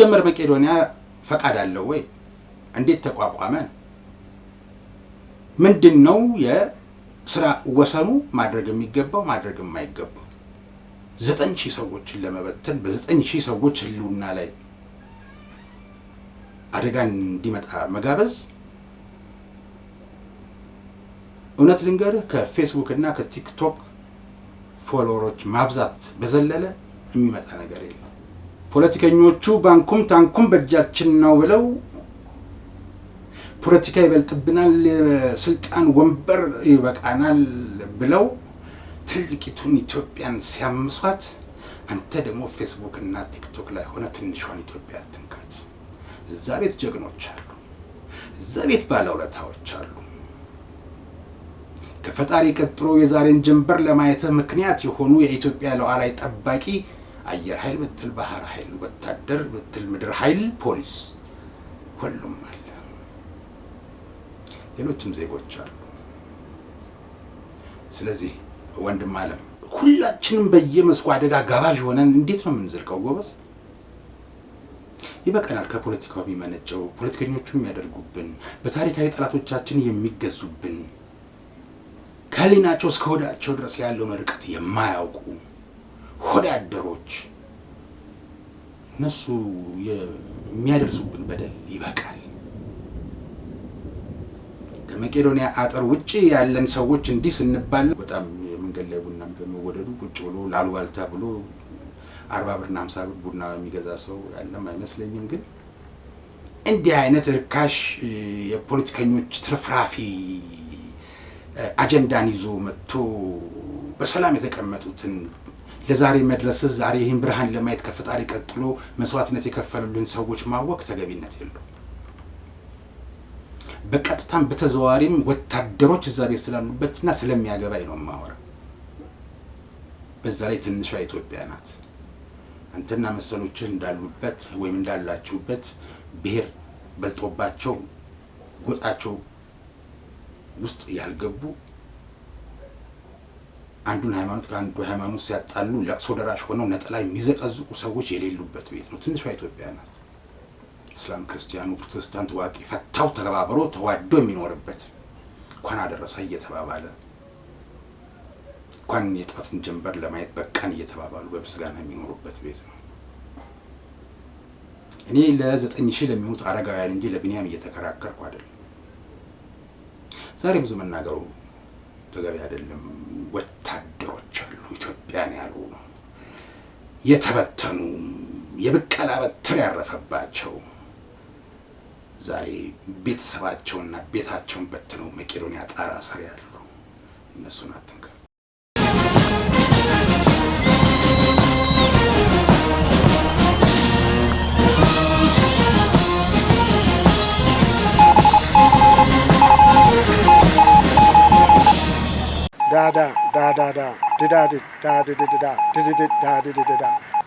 ሲጀመር መቄዶንያ ፈቃድ አለው ወይ? እንዴት ተቋቋመ? ምንድነው የስራ ወሰኑ? ማድረግ የሚገባው ማድረግ የማይገባው 9000 ሰዎችን ለመበተን በ9000 ሰዎች ህልውና ላይ አደጋን እንዲመጣ መጋበዝ እውነት ልንገርህ ከፌስቡክ እና ከቲክቶክ ፎሎወሮች ማብዛት በዘለለ የሚመጣ ነገር የለም። ፖለቲከኞቹ ባንኩም ታንኩም በእጃችን ነው ብለው ፖለቲካ ይበልጥብናል፣ ስልጣን ወንበር ይበቃናል ብለው ትልቂቱን ኢትዮጵያን ሲያምሷት፣ አንተ ደግሞ ፌስቡክ እና ቲክቶክ ላይ ሆነ ትንሿን ኢትዮጵያ አትንካት። እዛ ቤት ጀግኖች አሉ፣ እዛ ቤት ባለውለታዎች አሉ። ከፈጣሪ ቀጥሎ የዛሬን ጀንበር ለማየት ምክንያት የሆኑ የኢትዮጵያ ሉዓላዊ ጠባቂ አየር ኃይል ብትል፣ ባህር ኃይል፣ ወታደር ብትል፣ ምድር ኃይል፣ ፖሊስ ሁሉም አለ። ሌሎችም ዜጎች አሉ። ስለዚህ ወንድም ዓለም ሁላችንም በየመስኩ አደጋ ጋባዥ ሆነን እንዴት ነው የምንዘልቀው? ጎበዝ ይበቃናል። ከፖለቲካው የሚመነጨው ፖለቲከኞቹ የሚያደርጉብን በታሪካዊ ጠላቶቻችን የሚገዙብን ከህሊናቸው እስከ ሆዳቸው ድረስ ያለውን ርቀት የማያውቁ ሆዳደሮች እነሱ የሚያደርሱብን በደል ይበቃል። ከመቄዶንያ አጥር ውጪ ያለን ሰዎች እንዲህ ስንባል በጣም የመንገድ ላይ ቡና በመወደዱ ቁጭ ብሎ ላሉባልታ ብሎ 40 ብርና 50 ብር ቡና የሚገዛ ሰው ያለም አይመስለኝም። ግን እንዲህ አይነት ርካሽ የፖለቲከኞች ትርፍራፊ አጀንዳን ይዞ መጥቶ በሰላም የተቀመጡትን ለዛሬ መድረስ ዛሬ ይህን ብርሃን ለማየት ከፈጣሪ ቀጥሎ መስዋዕትነት የከፈሉልን ሰዎች ማወቅ ተገቢነት የለው። በቀጥታም በተዘዋዋሪም ወታደሮች እዛ ቤት ስላሉበትና ስለሚያገባኝ ነው ማወራ። በዛ ላይ ትንሿ ኢትዮጵያ ናት። አንተና መሰሎችህ እንዳሉበት ወይም እንዳላችሁበት ብሔር በልጦባቸው ጎጣቸው ውስጥ ያልገቡ አንዱን ሃይማኖት ከአንዱ ሃይማኖት ሲያጣሉ ለቅሶ ደራሽ ሆነው ነጠላ የሚዘቀዝቁ ሰዎች የሌሉበት ቤት ነው። ትንሿ ኢትዮጵያ ናት። እስላም፣ ክርስቲያኑ፣ ፕሮቴስታንት፣ ዋቂ ፈታው ተከባብሮ ተዋዶ የሚኖርበት እንኳን አደረሰ እየተባባለ እንኳን የጧትን ጀንበር ለማየት በቃን እየተባባሉ በምስጋና የሚኖሩበት ቤት ነው። እኔ ለ9000 ለሚሆኑት አረጋውያን እንጂ ለቢኒያም እየተከራከርኩ አይደለም። ዛሬ ብዙ መናገሩ ተገቢ አይደለም። ወታደሮች አሉ ኢትዮጵያን ያሉ የተበተኑ የብቀላ በትር ያረፈባቸው ዛሬ ቤተሰባቸውና ቤታቸውን በትነው መቄዶንያ ጣራ ስር ያሉ እነሱን አትንካ።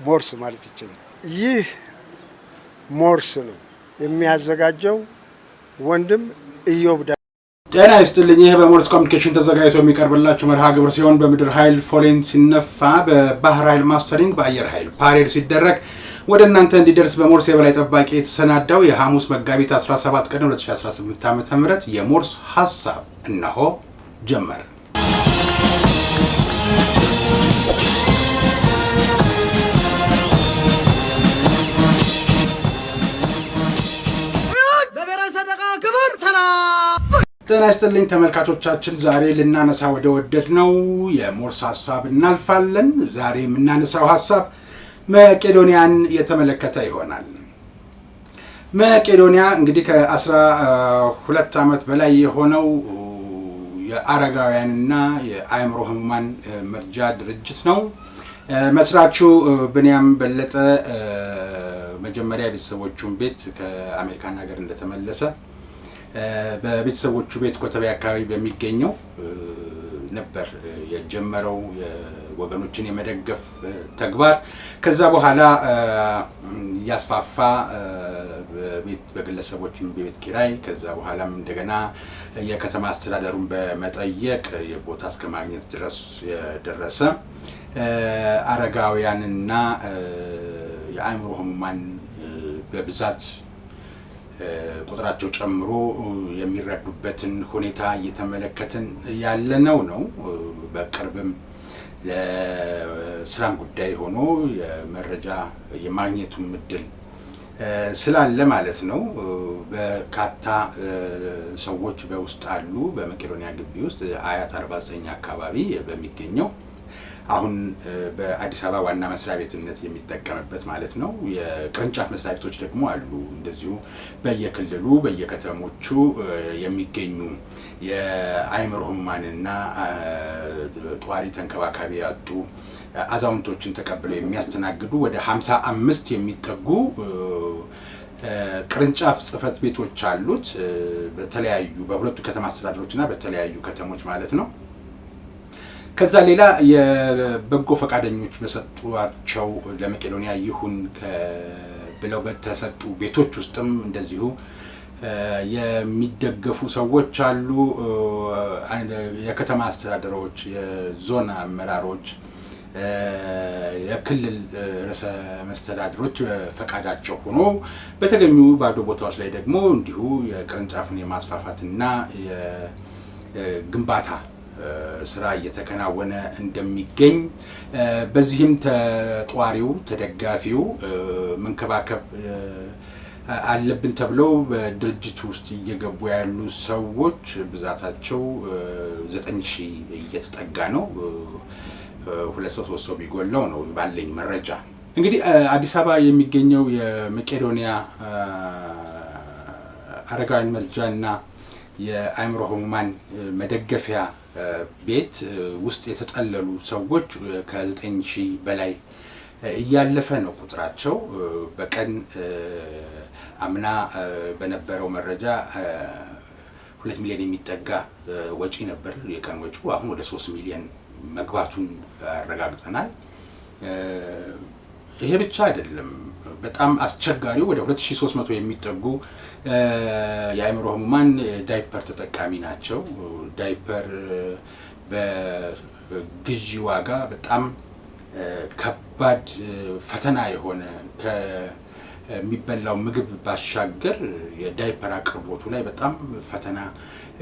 ሞርስ ማለት ይችላል። ይህ ሞርስ ነው የሚያዘጋጀው ወንድም ኢዮብ። ጤና ይስጥልኝ። ይሄ በሞርስ ኮሚኒኬሽን ተዘጋጅቶ የሚቀርብላችሁ መርሃ ግብር ሲሆን በምድር ኃይል ፎሌን ሲነፋ፣ በባህር ኃይል ማስተሪንግ፣ በአየር ኃይል ፓሬድ ሲደረግ ወደ እናንተ እንዲደርስ በሞርስ የበላይ ጠባቂ የተሰናዳው የሐሙስ መጋቢት 17 ቀን 2018 ዓ.ም የሞርስ ሐሳብ እነሆ ጀመረ። ጤና ይስጥልኝ ተመልካቾቻችን፣ ዛሬ ልናነሳ ወደ ወደድነው የሞርስ ሐሳብ እናልፋለን። ዛሬ የምናነሳው ሐሳብ መቄዶንያን የተመለከተ ይሆናል። መቄዶንያ እንግዲህ ከ12 ዓመት በላይ የሆነው የአረጋውያንና የአእምሮ ህሙማን መርጃ ድርጅት ነው። መስራቹ ብንያም በለጠ መጀመሪያ ቤተሰቦቹን ቤት ከአሜሪካን ሀገር እንደተመለሰ በቤተሰቦቹ ቤት ኮተቤ አካባቢ በሚገኘው ነበር የጀመረው ወገኖችን የመደገፍ ተግባር። ከዛ በኋላ ያስፋፋ በግለሰቦችም በቤት ኪራይ፣ ከዛ በኋላም እንደገና የከተማ አስተዳደሩን በመጠየቅ የቦታ እስከ ማግኘት ድረስ የደረሰ አረጋውያንና የአእምሮ ህሙማን በብዛት ቁጥራቸው ጨምሮ የሚረዱበትን ሁኔታ እየተመለከትን ያለነው ነው። በቅርብም ለስራም ጉዳይ ሆኖ የመረጃ የማግኘቱ እድል ስላለ ማለት ነው። በርካታ ሰዎች በውስጥ አሉ። በመቄዶንያ ግቢ ውስጥ አያት 49 አካባቢ በሚገኘው አሁን በአዲስ አበባ ዋና መስሪያ ቤትነት የሚጠቀምበት ማለት ነው። የቅርንጫፍ መስሪያ ቤቶች ደግሞ አሉ። እንደዚሁ በየክልሉ በየከተሞቹ የሚገኙ የአእምሮ ህሙማንና ጧሪ ተንከባካቢ ያጡ አዛውንቶችን ተቀብለው የሚያስተናግዱ ወደ 55 የሚጠጉ ቅርንጫፍ ጽህፈት ቤቶች አሉት። በተለያዩ በሁለቱ ከተማ አስተዳደሮችና በተለያዩ ከተሞች ማለት ነው። ከዛ ሌላ የበጎ ፈቃደኞች በሰጧቸው ለመቄዶንያ ይሁን ብለው በተሰጡ ቤቶች ውስጥም እንደዚሁ የሚደገፉ ሰዎች አሉ። የከተማ አስተዳደሮች፣ የዞን አመራሮች፣ የክልል ርዕሰ መስተዳድሮች ፈቃዳቸው ሆኖ በተገኙ ባዶ ቦታዎች ላይ ደግሞ እንዲሁ የቅርንጫፉን የማስፋፋትና የግንባታ ስራ እየተከናወነ እንደሚገኝ በዚህም ተጧሪው ተደጋፊው መንከባከብ አለብን ተብለው በድርጅቱ ውስጥ እየገቡ ያሉ ሰዎች ብዛታቸው 9000 እየተጠጋ ነው። 2-3 ሰው ቢጎለው ነው ባለኝ መረጃ። እንግዲህ አዲስ አበባ የሚገኘው የመቄዶንያ አረጋውያን መርጃና የአእምሮ ህሙማን መደገፊያ ቤት ውስጥ የተጠለሉ ሰዎች ከ9000 በላይ እያለፈ ነው ቁጥራቸው። በቀን አምና በነበረው መረጃ 2 ሚሊዮን የሚጠጋ ወጪ ነበር የቀን ወጪው። አሁን ወደ 3 ሚሊዮን መግባቱን አረጋግጠናል። ይሄ ብቻ አይደለም። በጣም አስቸጋሪው ወደ 2300 የሚጠጉ የአእምሮ ህሙማን ዳይፐር ተጠቃሚ ናቸው። ዳይፐር በግዢ ዋጋ በጣም ከባድ ፈተና የሆነ ከሚበላው ምግብ ባሻገር የዳይፐር አቅርቦቱ ላይ በጣም ፈተና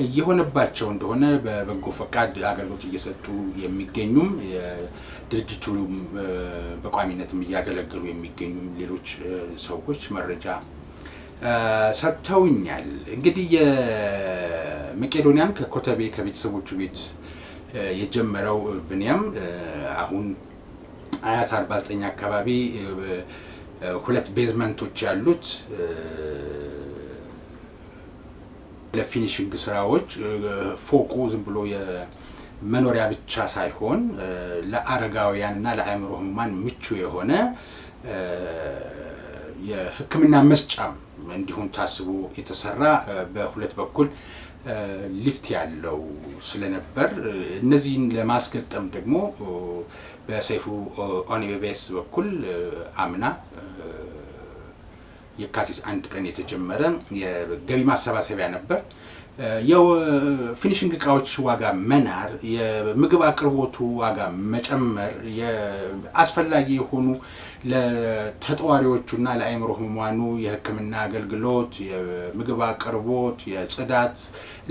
እየሆነባቸው እንደሆነ በበጎ ፈቃድ አገልግሎት እየሰጡ የሚገኙም የድርጅቱ በቋሚነትም እያገለገሉ የሚገኙ ሌሎች ሰዎች መረጃ ሰጥተውኛል። እንግዲህ የመቄዶንያን ከኮተቤ ከቤተሰቦቹ ቤት የጀመረው ብንያም አሁን አያት 49 አካባቢ 2 ቤዝመንቶች ያሉት ለፊኒሺንግ ስራዎች ፎቁ ዝም ብሎ የመኖሪያ ብቻ ሳይሆን ለአረጋውያንና ለአእምሮ ህሙማን ምቹ የሆነ የሕክምና መስጫም እንዲሁም ታስቦ የተሰራ በሁለት በኩል ሊፍት ያለው ስለነበር እነዚህን ለማስገጠም ደግሞ በሰይፉ ኦኒቤስ በኩል አምና የካቲት 1 ቀን የተጀመረ የገቢ ማሰባሰቢያ ነበር። የፊኒሺንግ እቃዎች ዋጋ መናር፣ የምግብ አቅርቦቱ ዋጋ መጨመር፣ የአስፈላጊ የሆኑ ለተጠዋሪዎቹና ለአእምሮ ህሙማኑ የህክምና አገልግሎት፣ የምግብ አቅርቦት፣ የጽዳት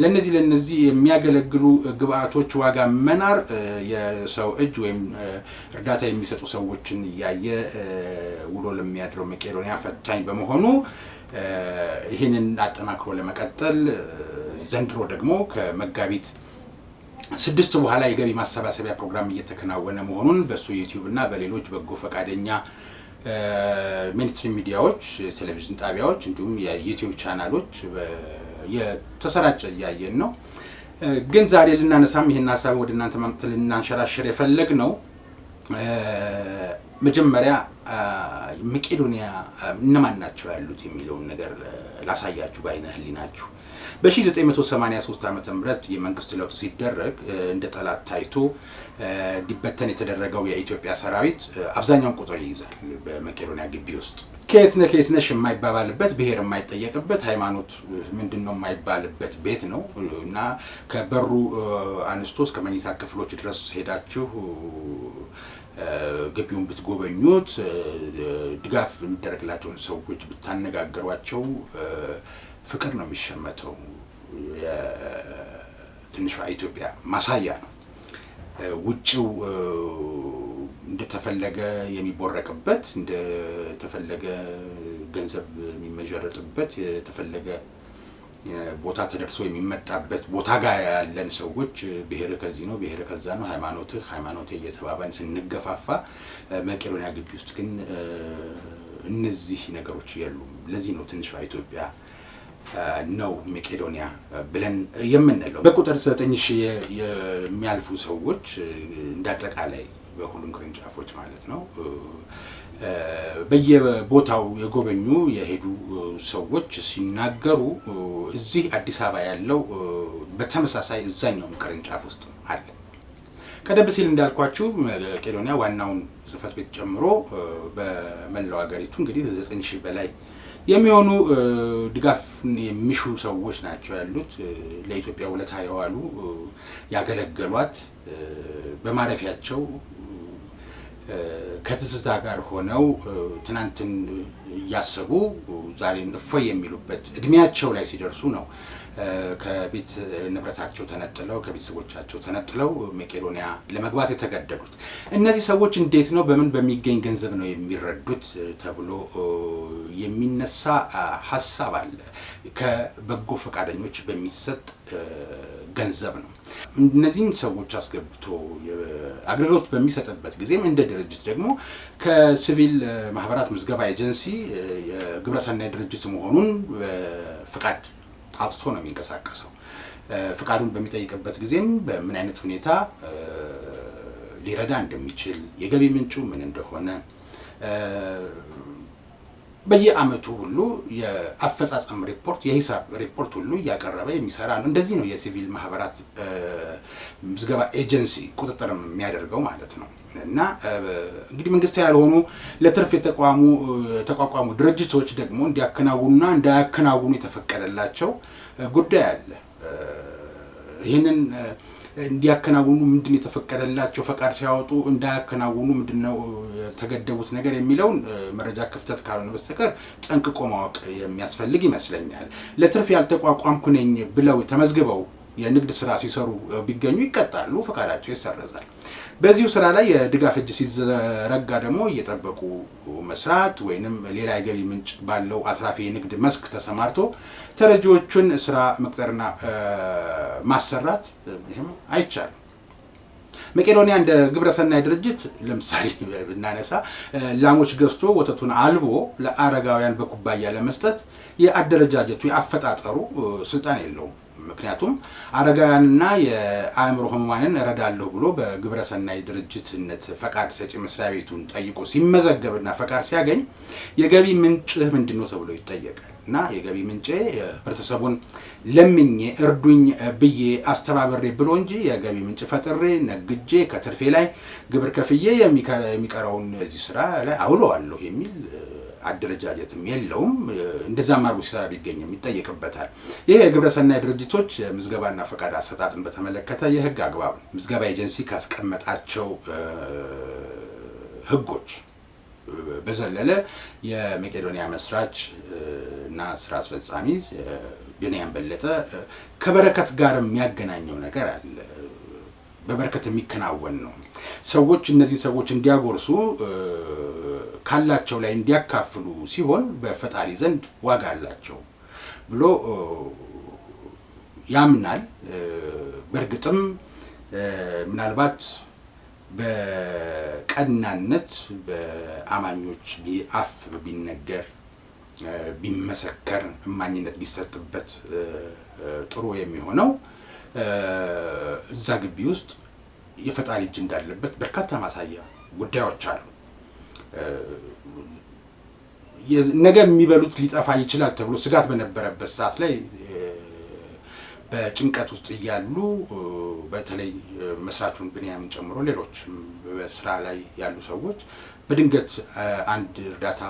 ለነዚህ የሚያገለግሉ ግብአቶች ዋጋ መናር የሰው እጅ ወይም እርዳታ የሚሰጡ ሰዎችን ያየ ውሎ ለሚያድረው መቄዶንያ ፈታኝ በመሆኑ ይህንን አጠናክሮ ለመቀጠል ዘንድሮ ደግሞ ከመጋቢት 6 በኋላ የገቢ ማሰባሰቢያ ፕሮግራም እየተከናወነ መሆኑን በሱ ዩቲዩብ እና በሌሎች በጎ ፈቃደኛ ሜንስትሪም ሚዲያዎች፣ ቴሌቪዥን ጣቢያዎች እንዲሁም የዩቲዩብ ቻናሎች የተሰራጨ እያየን ነው። ግን ዛሬ ልናነሳም ይሄን ሐሳብ ወደ እናንተ ማምጣት ልናንሸራሸር የፈለግ ነው መጀመሪያ መቄዶንያ እነማን ናቸው ያሉት የሚለውን ነገር ላሳያችሁ ባይነ ህሊናችሁ። በ1983 ዓመተ ምህረት የመንግስት ለውጥ ሲደረግ እንደ ጠላት ታይቶ ዲበተን የተደረገው የኢትዮጵያ ሰራዊት አብዛኛውን ቁጥር ይይዛል። በመቄዶንያ ግቢ ውስጥ ከየት ነሽ የማይባባልበት፣ ብሔር የማይጠየቅበት፣ ሃይማኖት ምንድነው የማይባልበት ቤት ነው እና ከበሩ አንስቶ እስከ መኝታ ክፍሎች ድረስ ሄዳችሁ ግቢውን ብትጎበኙት ድጋፍ የሚደረግላቸው ሰዎች ብታነጋገሯቸው ፍቅር ነው የሚሸመተው የትንሿ ኢትዮጵያ ማሳያ ነው ውጪው እንደተፈለገ የሚቦረቅበት እንደተፈለገ ገንዘብ የሚመጀረጥበት የተፈለገ ቦታ ተደርሶ የሚመጣበት ቦታ ጋር ያለን ሰዎች ብሔር ከዚህ ነው ብሔር ከዛ ነው ሃይማኖት እየተባባን ስንገፋፋ መቄዶንያ ግቢ ውስጥ ግን እነዚህ ነገሮች የሉም ለዚህ ነው ትንሿ ኢትዮጵያ ነው መቄዶንያ ብለን የምንለው በቁጥር 9000 የሚያልፉ ሰዎች እንዳጠቃላይ በሁሉም ቅርንጫፎች ማለት ነው በየቦታው የጎበኙ የሄዱ ሰዎች ሲናገሩ እዚህ አዲስ አበባ ያለው በተመሳሳይ እዛኛው ቅርንጫፍ ውስጥ አለ ቀደም ሲል እንዳልኳችሁ መቄዶንያ ዋናውን ጽፈት ቤት ጨምሮ በመላው ሀገሪቱ እንግዲህ 9000 በላይ የሚሆኑ ድጋፍ የሚሹ ሰዎች ናቸው ያሉት ለኢትዮጵያ ውለታ የዋሉ ያገለገሏት በማረፊያቸው ከትዝታ ጋር ሆነው ትናንትን ያሰቡ ዛሬን እፎይ የሚሉበት እድሜያቸው ላይ ሲደርሱ ነው ከቤት ንብረታቸው ተነጥለው ከቤተሰቦቻቸው ተነጥለው መቄዶንያ ለመግባት የተገደዱት እነዚህ ሰዎች እንዴት ነው በምን በሚገኝ ገንዘብ ነው የሚረዱት ተብሎ የሚነሳ ሐሳብ አለ ከበጎ ፈቃደኞች በሚሰጥ ገንዘብ ነው እነዚህን ሰዎች አስገብቶ አገልግሎት በሚሰጥበት ጊዜም እንደ ድርጅት ደግሞ ከሲቪል ማህበራት ምዝገባ ኤጀንሲ የግብረሰናይ ድርጅት መሆኑን ፍቃድ አጥቶ ነው የሚንቀሳቀሰው ፍቃዱን በሚጠይቅበት ጊዜም በምን አይነት ሁኔታ ሊረዳ እንደሚችል የገቢ ምንጩ ምን እንደሆነ በየአመቱ ሁሉ የአፈጻጸም ሪፖርት የሂሳብ ሪፖርት ሁሉ ያቀረበ የሚሰራ ነው እንደዚህ ነው የሲቪል ማህበራት ምዝገባ ኤጀንሲ ቁጥጥር የሚያደርገው ማለት ነው እና እንግዲህ መንግስታዊ ያልሆኑ ለትርፍ የተቋቋሙ ድርጅቶች ደግሞ እንዲያከናውኑና እንዳያከናውኑ የተፈቀደላቸው ጉዳይ አለ ይሄንን እንዲያከናውኑ ምንድን የተፈቀደላቸው ፈቃድ ሲያወጡ እንዳያከናውኑ ምንድነው ተገደቡት ነገር የሚለው መረጃ ክፍተት ካልሆነ በስተቀር ጠንቅቆ ማወቅ የሚያስፈልግ ይመስለኛል ለትርፍ ያልተቋቋምኩ ነኝ ብለው ተመዝግበው የንግድ ስራ ሲሰሩ ቢገኙ ይቀጣሉ ፈቃዳቸው ይሰረዛል በዚሁ ስራ ላይ የድጋፍ እጅ ሲዘረጋ ደግሞ እየጠበቁ መስራት ወይንም ሌላ የገቢ ምንጭ ባለው አትራፊ የንግድ መስክ ተሰማርቶ ተረጂዎቹን ስራ መቅጠርና ማሰራት ይሄም አይቻልም መቄዶንያ እንደ ግብረሰናይ ድርጅት ለምሳሌ ብናነሳ ላሞች ገዝቶ ወተቱን አልቦ ለአረጋውያን በኩባያ ለመስጠት የአደረጃጀቱ ያፈጣጠሩ ስልጣን የለውም ምክንያቱም አረጋውያንና የአእምሮ ህሙማንን እረዳለሁ ብሎ በግብረሰናይ ድርጅትነት ፈቃድ ሰጪ መስሪያ ቤቱን ጠይቆ ሲመዘገብና ፈቃድ ሲያገኝ የገቢ ምንጭ ምንድነው ተብሎ ይጠየቃል እና የገቢ ምንጭ ህብረተሰቡን ለምኜ እርዱኝ ብዬ አስተባበሬ ብሎ እንጂ የገቢ ምንጭ ፈጥሬ ነግጄ ከትርፌ ላይ ግብር ከፍዬ የሚቀረውን እዚህ ስራ ላይ አውለዋለሁ የሚል አደረጃጀትም የለውም እንደዛ ማርጉ ሲሰራ ቢገኝም ይጠየቅበታል ይሄ የግብረሰናይ ድርጅቶች ምዝገባና ፈቃድ አሰጣጥን በተመለከተ የህግ አግባብ ምዝገባ ኤጀንሲ ካስቀመጣቸው ህጎች በዘለለ የመቄዶንያ መስራች እና ስራ አስፈጻሚ ቢኒያም በለጠ ከበረከት ጋር የሚያገናኘው ነገር አለ በበረከት የሚከናወን ነው ሰዎች እነዚህ ሰዎች እንዲያጎርሱ ካላቸው ላይ እንዲያካፍሉ ሲሆን በፈጣሪ ዘንድ ዋጋ አላቸው ብሎ ያምናል በርግጥም ምናልባት በቀናነት በአማኞች ቢአፍ ቢነገር ቢመሰከር እማኝነት ቢሰጥበት ጥሩ የሚሆነው እዛ ግቢ ውስጥ የፈጣሪ እጅ እንዳለበት በርካታ ማሳያ ጉዳዮች አሉ ነገ የሚበሉት ሊጠፋ ይችላል ተብሎ ስጋት በነበረበት ሰዓት ላይ በጭንቀት ውስጥ ያሉ በተለይ መስራቹን ቢኒያምን ጨምሮ ሌሎች በስራ ላይ ያሉ ሰዎች በድንገት አንድ እርዳታ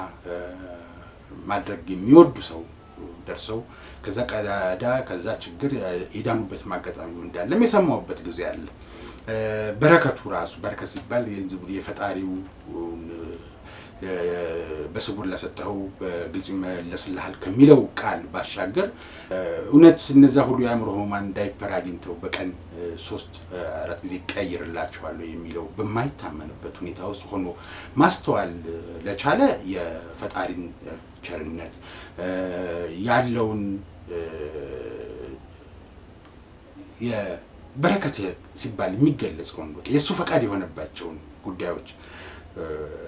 ማድረግ የሚወዱ ሰው ደርሰው ከዛ ቀዳዳ ከዛ ችግር የዳኑበት ማጋጣሚ እንዳለም የሰማውበት ጊዜ አለ። በረከቱ ራሱ በረከት ሲባል የፈጣሪው በስውር ለሰጠው በግልጽ ይመለስልሃል ከሚለው ቃል ባሻገር እውነት እነዛ ሁሉ የአእምሮ ህሙማን ዳይፐር አግኝተው በቀን 3-4 ጊዜ ቀይርላቸዋለሁ የሚለው በማይታመንበት ሁኔታ ውስጥ ሆኖ ማስተዋል ለቻለ የፈጣሪን ቸርነት ያለውን የበረከት ሲባል የሚገለጸውን የሱ ፈቃድ የሆነባቸውን ጉዳዮች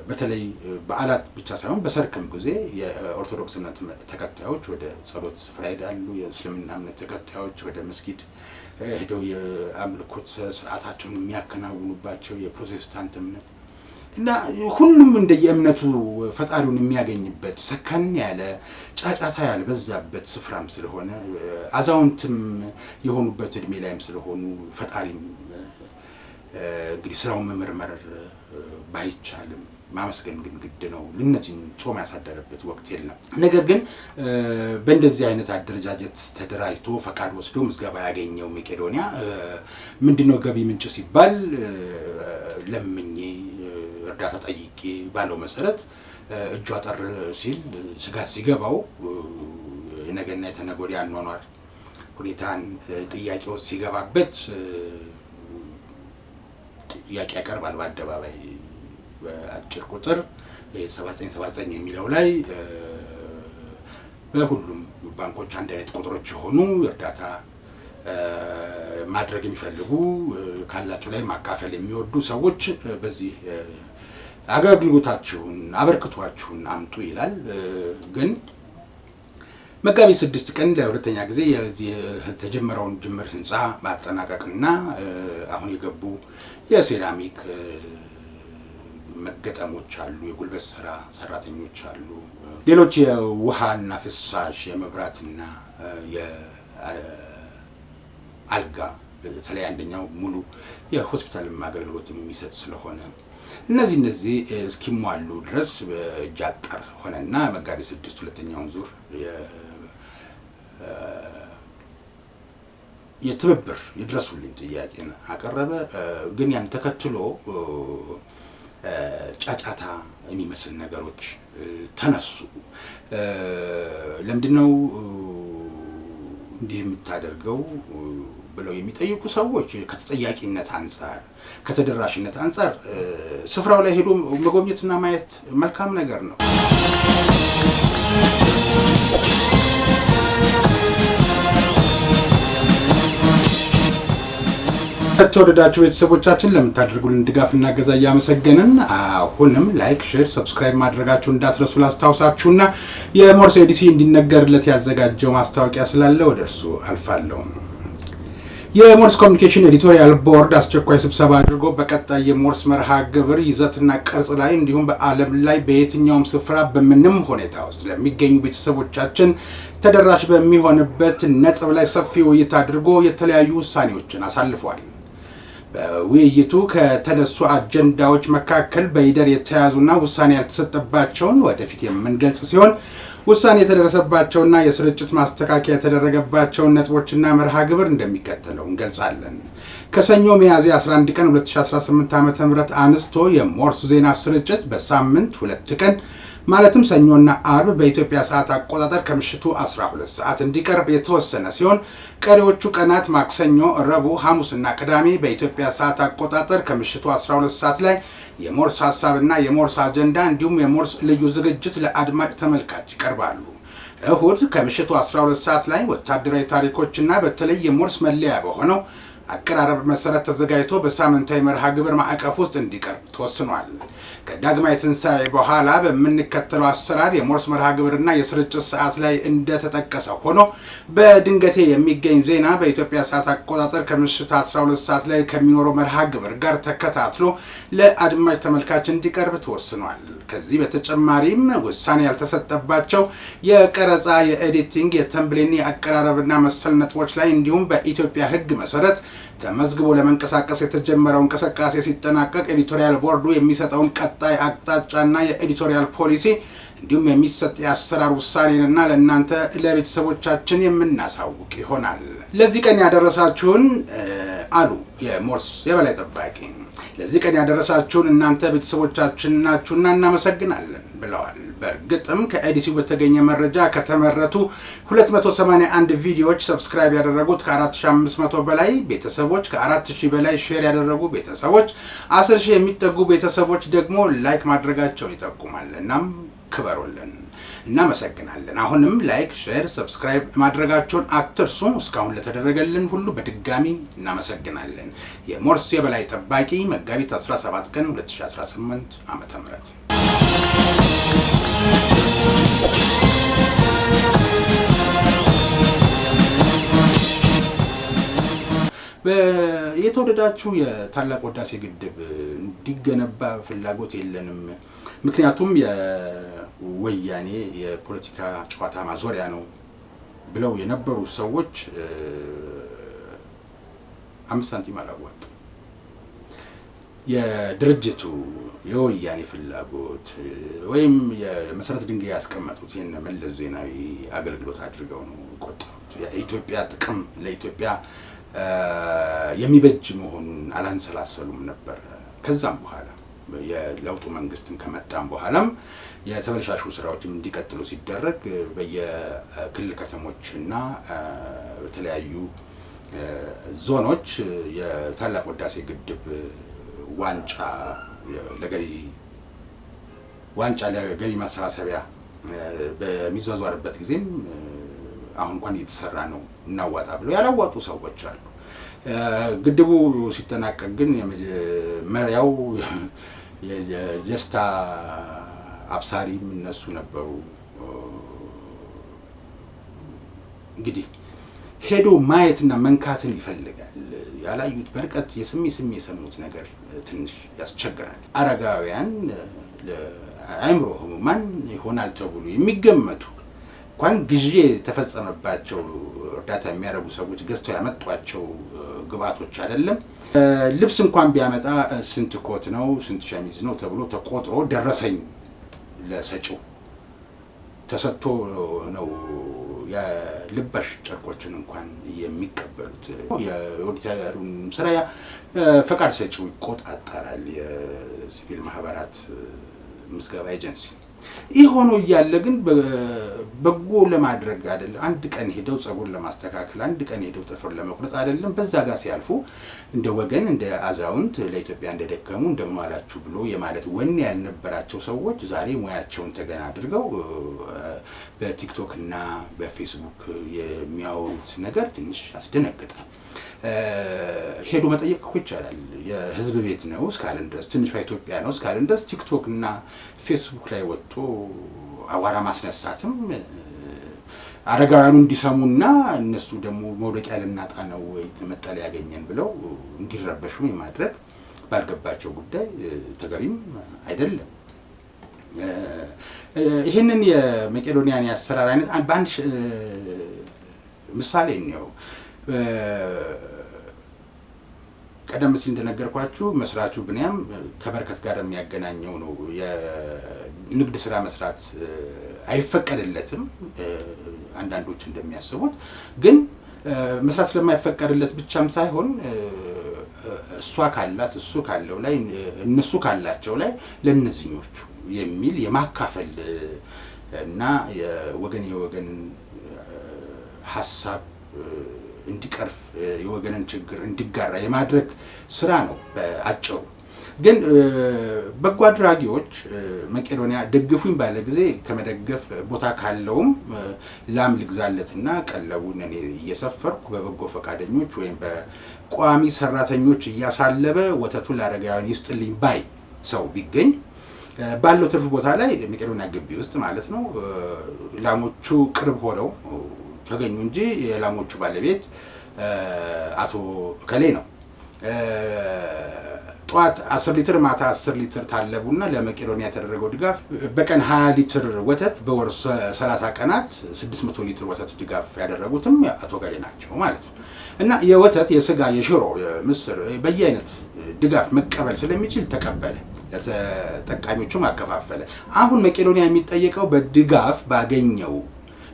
በተለይ በዓላት ብቻ ሳይሆን በሰርክም ጊዜ የኦርቶዶክስ እምነት ተከታዮች ወደ ጸሎት ስፍራ ይሄዳሉ። የእስልምና እምነት ተከታዮች ወደ መስጊድ ሄደው የአምልኮት ስርዓታቸውን የሚያከናውኑባቸው የፕሮቴስታንት እምነት እና ሁሉም እንደየእምነቱ ፈጣሪውን የሚያገኝበት ሰከን ያለ ጫጫታ ያልበዛበት ስፍራም ስለሆነ አዛውንትም የሆኑበት እድሜ ላይም ስለሆኑ ፈጣሪም እንግዲህ ስራውን መመርመር ባይቻልም ማመስገን ግን ግድ ነው። ለነዚህ ጾም ያሳደረበት ወቅት የለም። ነገር ግን በእንደዚህ አይነት አደረጃጀት ተደራጅቶ ፈቃድ ወስዶ ምዝገባ ያገኘው መቄዶንያ ምንድነው ገቢ ምንጭ ሲባል ለምኜ እርዳታ ጠይቄ ባለው መሰረት እጁ አጠር ሲል ስጋት ሲገባው የነገና የተነገ ወዲያ አኗኗር ሁኔታን ጥያቄው ሲገባበት ጥያቄ ያቀርባል በአደባባይ በአጭር ቁጥር 7979 የሚለው ላይ በሁሉም ባንኮች አንድ አይነት ቁጥሮች ሆኑ እርዳታ ማድረግ የሚፈልጉ ካላቸው ላይ ማካፈል የሚወዱ ሰዎች በዚህ አገልግሎታችሁን አበርክቷችሁን አምጡ ይላል። ግን መጋቢት 6 ቀን ለሁለተኛ ጊዜ የዚህ ተጀመረውን ጅምር ህንጻ ማጠናቀቅና አሁን የገቡ የሴራሚክ መገጠሞች አሉ፣ የጉልበት ስራ ሰራተኞች አሉ፣ ሌሎች የውሃና ፍሳሽ የመብራትና የአልጋ በተለይ አንደኛው ሙሉ የሆስፒታል አገልግሎትን የሚሰጥ ስለሆነ እነዚህ እስኪሟሉ ድረስ በእጅ አጠር ሆነና መጋቢት 6 ሁለተኛውን ዙር የትብብር ይድረሱልኝ ጥያቄን አቀረበ። ግን ያን ተከትሎ ጫጫታ የሚመስል ነገሮች ተነሱ። ለምንድነው እንዲህ የምታደርገው ብለው የሚጠይቁ ሰዎች ከተጠያቂነት አንፃር ከተደራሽነት አንፃር ስፍራው ላይ ሄዶ መጎብኘትና ማየት መልካም ነገር ነው። ተወደዳችሁ ቤተሰቦቻችን ለምታደርጉልን ድጋፍና እገዛ እያመሰገንን አሁንም ላይክ፣ ሼር፣ ሰብስክራይብ ማድረጋችሁ እንዳትረሱ ላስታውሳችሁና የሞርስ ኤዲሲ እንዲነገርለት ያዘጋጀው ማስታወቂያ ስላለ ወደ እርሱ አልፋለሁ። የሞርስ ኮሚኒኬሽን ኤዲቶሪያል ቦርድ አስቸኳይ ስብሰባ አድርጎ በቀጣይ የሞርስ መርሃ ግብር ይዘትና ቅርጽ ላይ እንዲሁም በዓለም ላይ በየትኛውም ስፍራ በምንም ሁኔታ ውስጥ ለሚገኙ ቤተሰቦቻችን ተደራሽ በሚሆንበት ነጥብ ላይ ሰፊ ውይይት አድርጎ የተለያዩ ውሳኔዎችን አሳልፏል። በውይይቱ ከተነሱ አጀንዳዎች መካከል በይደር የተያዙና ውሳኔ ያልተሰጠባቸውን ወደፊት የምንገልጽ ሲሆን ውሳኔ የተደረሰባቸውና የስርጭት ማስተካከያ የተደረገባቸውን ነጥቦችና መርሃ ግብር እንደሚከተለው እንገልጻለን። ከሰኞ ሚያዝያ 11 ቀን 2018 ዓ.ም አንስቶ የሞርስ ዜና ስርጭት በሳምንት 2 ቀን ማለትም ሰኞና አርብ በኢትዮጵያ ሰዓት አቆጣጠር ከምሽቱ 12 ሰዓት እንዲቀርብ የተወሰነ ሲሆን ቀሪዎቹ ቀናት ማክሰኞ፣ ረቡዕ፣ ሐሙስና ቅዳሜ በኢትዮጵያ ሰዓት አቆጣጠር ከምሽቱ 12 ሰዓት ላይ የሞርስ ሐሳብና የሞርስ አጀንዳ እንዲሁም የሞርስ ልዩ ዝግጅት ለአድማጭ ተመልካች ይቀርባሉ። እሁድ ከምሽቱ 12 ሰዓት ላይ ወታደራዊ ታሪኮችና በተለይ የሞርስ መለያ በሆነው አቀራረብ መሰረት ተዘጋጅቶ በሳምንታዊ መርሃ ግብር ማዕቀፍ ውስጥ እንዲቀርብ ተወስኗል። ከዳግማይ ትንሣኤ በኋላ በምንከተለው አሰራር የሞርስ መርሃ ግብርና የስርጭት ሰዓት ላይ እንደተጠቀሰ ሆኖ በድንገቴ የሚገኝ ዜና በኢትዮጵያ ሰዓት አቆጣጠር ከምሽቱ 12 ሰዓት ላይ ከሚኖረው መርሃ ግብር ጋር ተከታትሎ ለአድማጭ ተመልካች እንዲቀርብ ተወስኗል። ከዚህ በተጨማሪም ውሳኔ ያልተሰጠባቸው የቀረጻ፣ የኤዲቲንግ፣ የተምብሌን፣ የአቀራረብና መሰል ነጥቦች ላይ እንዲሁም በኢትዮጵያ ሕግ መሰረት ተመዝግቦ ለመንቀሳቀስ የተጀመረው እንቅስቃሴ ሲጠናቀቅ ኤዲቶሪያል ቦርዱ የሚሰጠውን ቀጣይ አቅጣጫና የኤዲቶሪያል ፖሊሲ እንዲሁም የሚሰጥ የአሰራር ውሳኔንና ለእናንተ ለቤተሰቦቻችን የምናሳውቅ ይሆናል። ለዚህ ቀን ያደረሳችሁን አሉ የሞርስ የበላይ ጠባቂ ለዚህ ቀን ያደረሳችሁን እናንተ ቤተሰቦቻችን ናችሁና እናመሰግናለን ብለዋል። በእርግጥም ከኤዲሲው በተገኘ መረጃ ከተመረቱ 281 ቪዲዮዎች ሰብስክራይብ ያደረጉት ከ4500 በላይ ቤተሰቦች፣ ከ4000 በላይ ሼር ያደረጉ ቤተሰቦች፣ 10000 የሚጠጉ ቤተሰቦች ደግሞ ላይክ ማድረጋቸውን ይጠቁማል። እናም ክበሩልን፣ እናመሰግናለን። አሁንም ላይክ፣ ሼር፣ ሰብስክራይብ ማድረጋቸውን አትርሱ። እስካሁን ለተደረገልን ሁሉ በድጋሚ እናመሰግናለን። የሞርስ የበላይ ጠባቂ መጋቢት 17 ቀን 2018 ዓ.ም የተወደዳችሁ የታላቁ ህዳሴ ግድብ እንዲገነባ ፍላጎት የለንም፣ ምክንያቱም የወያኔ የፖለቲካ ጨዋታ ማዞሪያ ነው ብለው የነበሩ ሰዎች 5 ሳንቲም አላዋጡ። የድርጅቱ የወያኔ ፍላጎት ወይም የመሰረት ድንጋይ ያስቀመጡት የነ መለስ ዜናዊ አገልግሎት አድርገው ነው ቆጠሩት። የኢትዮጵያ ጥቅም ለኢትዮጵያ የሚበጅ መሆኑን አላንሰላሰሉም ነበር። ከዛም በኋላ የለውጡ መንግስትን ከመጣም በኋላም የተበላሹ ስራዎችም እንዲቀጥሉ ሲደረግ በየክልል ከተሞችና በተለያዩ ዞኖች የታላቁ ህዳሴ ግድብ ዋንጫ ለገቢ ማሰባሰቢያ በሚዟዟርበት ጊዜም አሁን እንኳን እየተሰራ ነው እናዋጣ ብለው ያላዋጡ ሰዎች አሉ። ግድቡ ሲጠናቀቅ ግን የመጀመሪያው የደስታ አብሳሪም እነሱ ነበሩ። እንግዲህ ሄዶ ማየትና መንካትን ይፈልጋል። ያላዩት በርቀት የስሚ የሰሙት ነገር ትንሽ ያስቸግራል። አረጋውያን ለአእምሮ ህሙማን ይሆናል ተብሎ የሚገመቱ እንኳን ግዢ ተፈጸመባቸው እርዳታ የሚያደርጉ ሰዎች ገዝተው ያመጧቸው ግብአቶች አይደለም። ልብስ እንኳን ቢያመጣ ስንት ኮት ነው ስንት ሸሚዝ ነው ተብሎ ተቆጥሮ ደረሰኝ ለሰጪው ተሰጥቶ ነው የልባሽ ጨርቆችን እንኳን የሚቀበሉት። የኦዲተሩን ስራ ፈቃድ ሰጪው ይቆጣጠራል፣ የሲቪል ማህበራት ምዝገባ ኤጀንሲ። ይህ ሆኖ እያለ ግን በጎ ለማድረግ አይደለም፣ አንድ ቀን ሄደው ጸጉር ለማስተካከል፣ አንድ ቀን ሄደው ጥፍር ለመቁረጥ አይደለም፣ በዛ ጋር ሲያልፉ እንደ ወገን እንደ አዛውንት ለኢትዮጵያ እንደደከሙ እንደማላችሁ ብሎ የማለት ወኔ ያልነበራቸው ሰዎች ዛሬ ሙያቸውን ተገና አድርገው በቲክቶክ እና በፌስቡክ የሚያወሩት ነገር ትንሽ ያስደነግጣል። ሄዶ መጠየቅ እኮ ይቻላል። የህዝብ ቤት ነው እስካለን ድረስ፣ ትንሿ ኢትዮጵያ ነው እስካለን ድረስ ቲክቶክ እና ፌስቡክ ላይ ወጥቶ አዋራ ማስነሳትም አረጋውያኑ እንዲሰሙና እነሱ ደግሞ መውደቂያ ልናጣ ነው ወይ መጠለያ ያገኘን ብለው እንዲረበሹ የማድረግ ባልገባቸው ጉዳይ ተገቢም አይደለም። ይህንን የመቄዶንያን የአሰራር አይነት በአንድ ምሳሌ ነው። ቀደም ሲል እንደነገርኳችሁ መስራቹ ብንያም ከበረከት ጋር የሚያገናኘው ነው። የንግድ ስራ መስራት አይፈቀድለትም አንዳንዶች እንደሚያስቡት። ግን መስራት ስለማይፈቀድለት ብቻም ሳይሆን እሷ ካላት እሱ ካለው ላይ እነሱ ካላቸው ላይ ለነዚህኞቹ የሚል የማካፈል እና የወገን ሐሳብ እንዲቀርፍ የወገንን ችግር እንዲጋራ የማድረግ ስራ ነው በአጭሩ። ግን በጎ አድራጊዎች መቄዶንያ ደግፉኝ ባለ ጊዜ ከመደገፍ ቦታ ካለውም ላም ልግዛለትና ቀለቡን እኔ እየሰፈርኩ በበጎ ፈቃደኞች ወይም በቋሚ ሰራተኞች እያሳለበ ወተቱን ለአረጋውያን ይስጥልኝ ባይ ሰው ቢገኝ ባለው ትርፍ ቦታ ላይ መቄዶንያ ግቢ ውስጥ ማለት ነው ላሞቹ ቅርብ ሆነው ተገኙ እንጂ የላሞቹ ባለቤት አቶ ከሌ ነው። ጧት 10 ሊትር ማታ 10 ሊትር ታለቡና ለመቄዶንያ የተደረገው ድጋፍ በቀን 20 ሊትር ወተት በወር 30 ቀናት 600 ሊትር ወተት ድጋፍ ያደረጉትም አቶ ከሌ ናቸው ማለት ነው። እና የወተት የስጋ የሽሮ የምስር በየአይነት ድጋፍ መቀበል ስለሚችል ተቀበለ። ለተጠቃሚዎቹ ማከፋፈለ። አሁን መቄዶንያ የሚጠየቀው በድጋፍ ባገኘው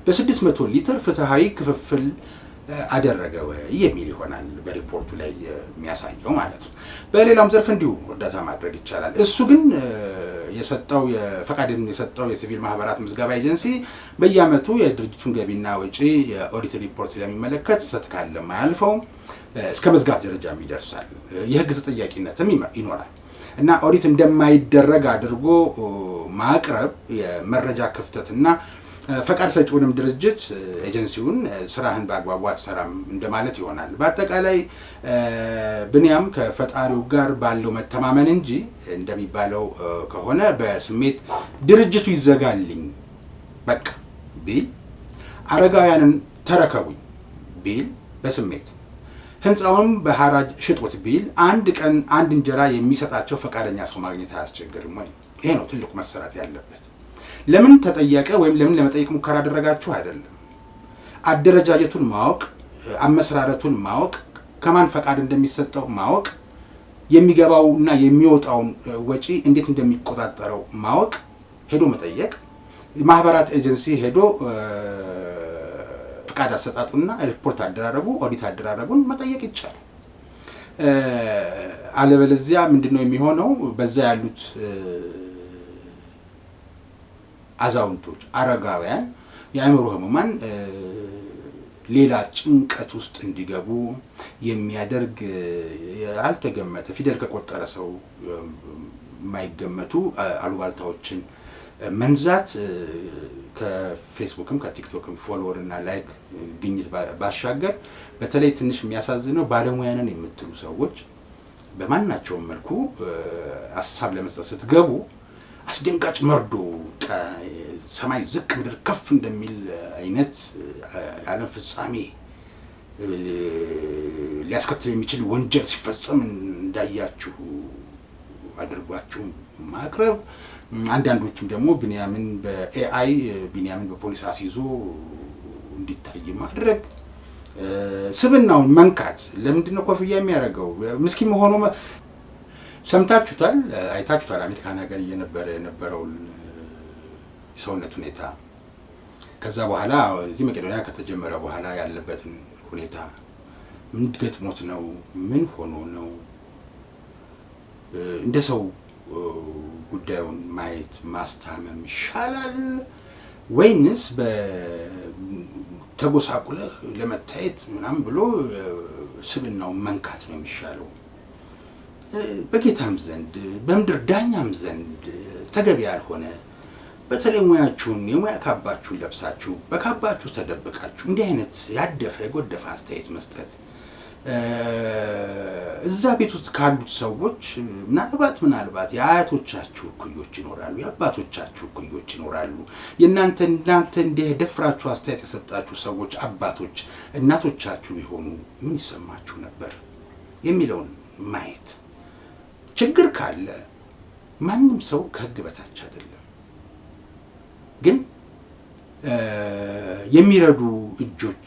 በ600 ሊትር ፍትሃዊ ክፍፍል አደረገ ወይ የሚል ይሆናል በሪፖርቱ ላይ የሚያሳየው ማለት ነው። በሌላም ዘርፍ እንዲሁ እርዳታ ማድረግ ይቻላል። እሱ ግን የሰጠው የፈቃድን የሰጠው የሲቪል ማህበራት ምዝገባ ኤጀንሲ በየአመቱ የድርጅቱን ገቢና ወጪ የኦዲት ሪፖርት ስለሚመለከት ሰጥካለ ማያልፈው እስከ መዝጋት ደረጃም ይደርሳል። የህግ ተጠያቂነትም ይኖራል እና ኦዲት እንደማይደረግ አድርጎ ማቅረብ የመረጃ ክፍተትና ፈቃድ ሰጪውንም ድርጅት ኤጀንሲውን ስራህን በአግባቡ አትሰራም እንደማለት ይሆናል። በአጠቃላይ ብንያም ከፈጣሪው ጋር ባለው መተማመን እንጂ እንደሚባለው ከሆነ በስሜት ድርጅቱ ይዘጋልኝ በቃ ቢል፣ አረጋውያንን ተረከቡኝ ቢል በስሜት ህንፃውን በሐራጅ ሽጦት ቢል አንድ ቀን አንድ እንጀራ የሚሰጣቸው ፈቃደኛ ሰው ማግኘት አያስቸግርም ወይ? ይሄ ነው ትልቁ መሰራት ያለበት። ለምን ተጠየቀ ወይም ለምን ለመጠየቅ ሙከራ አደረጋችሁ አይደለም። አደረጃጀቱን ማወቅ፣ አመሰራረቱን ማወቅ፣ ከማን ፈቃድ እንደሚሰጠው ማወቅ፣ የሚገባውና የሚወጣውን ወጪ እንዴት እንደሚቆጣጠረው ማወቅ፣ ሄዶ መጠየቅ፣ ማህበራት ኤጀንሲ ሄዶ ፈቃድ አሰጣጡና ሪፖርት አደራረጉ ኦዲት አደራረጉን መጠየቅ ይቻላል። አለበለዚያ ምንድነው የሚሆነው? በዛ ያሉት አዛውንቶች፣ አረጋውያን፣ የአእምሮ ህሙማን ሌላ ጭንቀት ውስጥ እንዲገቡ የሚያደርግ ያልተገመተ ፊደል ከቆጠረ ሰው የማይገመቱ አሉባልታዎችን መንዛት ከፌስቡክም ከቲክቶክም ፎሎወር እና ላይክ ግኝት ባሻገር በተለይ ትንሽ የሚያሳዝነው ባለሙያንን የምትሉ ሰዎች በማናቸውም መልኩ ሐሳብ ለመስጠት ስትገቡ አስደንጋጭ መርዶ ሰማይ ዝቅ ምድር ከፍ እንደሚል አይነት ዓለም ፍጻሜ ሊያስከትል የሚችል ወንጀል ሲፈጸም እንዳያችሁ አድርጓችሁ ማቅረብ፣ አንዳንዶችም ደግሞ ብንያምን በኤአይ ብንያምን በፖሊስ አስይዞ እንዲታይ ማድረግ፣ ስብናውን መንካት። ለምንድን ነው ኮፍያ የሚያደርገው? ምስኪን መሆኑ ሰምታችሁታል፣ አይታችሁታል። አሜሪካን ሀገር የነበረው የሰውነት ሁኔታ ከዛ በኋላ እዚህ መቄዶንያ ከተጀመረ በኋላ ያለበትን ሁኔታ ምን ገጥሞት ነው? ምን ሆኖ ነው? እንደ ሰው ጉዳዩን ማየት ማስታመም ይሻላል ወይንስ በተጎሳቁለህ ለመታየት ምናምን ብሎ ስብናው መንካት ነው የሚሻለው? በጌታም ዘንድ በምድር ዳኛም ዘንድ ተገቢ ያልሆነ በተለይ ሙያችሁን የሙያ ካባችሁን ለብሳችሁ በካባችሁ ተደብቃችሁ እንዲህ አይነት ያደፈ የጎደፈ አስተያየት መስጠት እዛ ቤት ውስጥ ካሉት ሰዎች ምናልባት የአያቶቻችሁ እኩዮች ይኖራሉ፣ የአባቶቻችሁ እኩዮች ይኖራሉ። እናንተ እንዲህ ደፍራችሁ አስተያየት የሰጣችሁ ሰዎች አባቶች እናቶቻችሁ ቢሆኑ ምን ይሰማችሁ ነበር የሚለውን ማየት። ችግር ካለ ማንም ሰው ከህግ በታች አይደለም። ግን የሚረዱ እጆች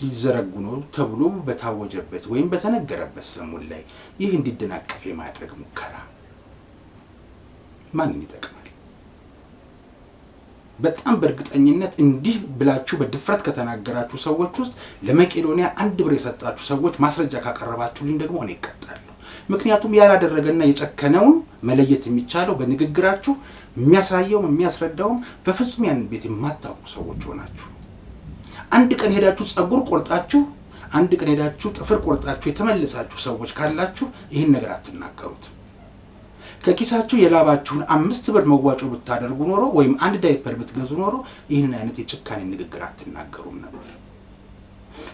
ሊዘረጉ ነው ተብሎ በታወጀበት ወይም በተነገረበት ሰሞን ላይ ይህ እንዲደናቀፍ የማድረግ ሙከራ ማንን ይጠቅማል? በጣም በእርግጠኝነት እንዲህ ብላችሁ በድፍረት ከተናገራችሁ ሰዎች ውስጥ ለመቄዶንያ 1 ብር የሰጣችሁ ሰዎች ማስረጃ ካቀረባችሁልኝ ደግሞ እኔ እቀጣለሁ። ምክንያቱም ያላደረገና የጨከነውን መለየት የሚቻለው በንግግራችሁ የሚያሳየው የሚያስረዳው በፍጹም ያን ቤት የማታውቁ ሰዎች ሆናችሁ አንድ ቀን ሄዳችሁ ጸጉር ቆርጣችሁ አንድ ቀን ሄዳችሁ ጥፍር ቆርጣችሁ የተመለሳችሁ ሰዎች ካላችሁ ይህን ነገር አትናገሩት። ከኪሳችሁ የላባችሁን 5 ብር መዋጮ ብታደርጉ ኖሮ ወይም አንድ ዳይፐር ብትገዙ ኖሮ ይህንን አይነት የጭካኔ ንግግር አትናገሩም ነበር።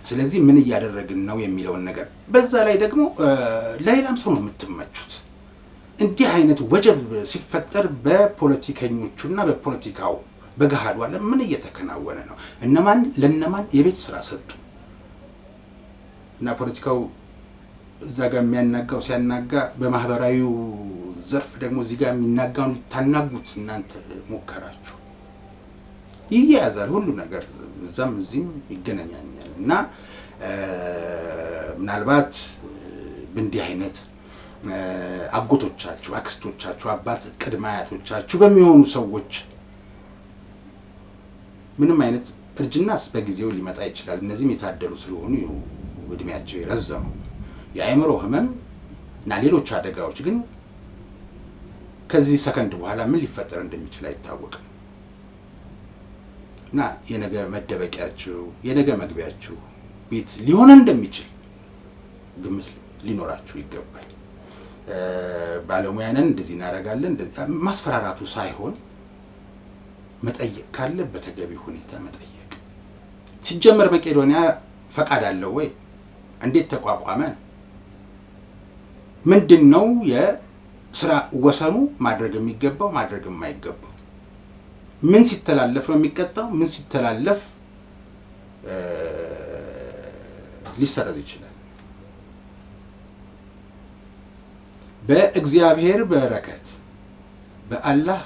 ስለዚህ ምን እያደረግን ነው የሚለውን ነገር በዛ ላይ ደግሞ ለሌላም ሰው ነው የምትመቹት። እንዲህ አይነት ወጀብ ሲፈጠር በፖለቲከኞቹና በፖለቲካው በገሃዱ ዓለም ምን እየተከናወነ ነው? እነማን ለነማን የቤት ስራ ሰጡ? እና ፖለቲካው እዛ ጋር የሚያናጋው ሲያናጋ በማህበራዊው ዘርፍ ደግሞ እዚህ ጋር የሚናጋውን ልታናጉት እናንተ ሞከራችሁ። ይያያዛል ሁሉ ነገር እዛም እዚህም ይገናኛል። እና ምናልባት በእንዲህ አይነት አጎቶቻችሁ አክስቶቻችሁ አባት ቅድመ አያቶቻችሁ በሚሆኑ ሰዎች ምንም አይነት እርጅናስ በጊዜው ሊመጣ ይችላል እነዚህም የታደሉ ስለሆኑ እድሜያቸው የረዘመው የአእምሮ ህመም እና ሌሎች አደጋዎች ግን ከዚህ ሰከንድ በኋላ ምን ሊፈጠር እንደሚችል አይታወቅም እና የነገ መደበቂያችሁ የነገ መግቢያችሁ ቤት ሊሆን እንደሚችል ግምት ሊኖራችሁ ይገባል ባለሙያንን እንደዚህ እናደርጋለን ማስፈራራቱ ሳይሆን መጠየቅ ካለ በተገቢ ሁኔታ መጠየቅ ሲጀመር መቄዶንያ ፈቃድ አለው ወይ እንዴት ተቋቋመ ምንድነው የሥራ ወሰኑ ማድረግ የሚገባው ማድረግ የማይገባው ምን ሲተላለፍ ነው የሚቀጣው ምን ሲተላለፍ ሊሰረዝ ይችላል በእግዚአብሔር በረከት በአላህ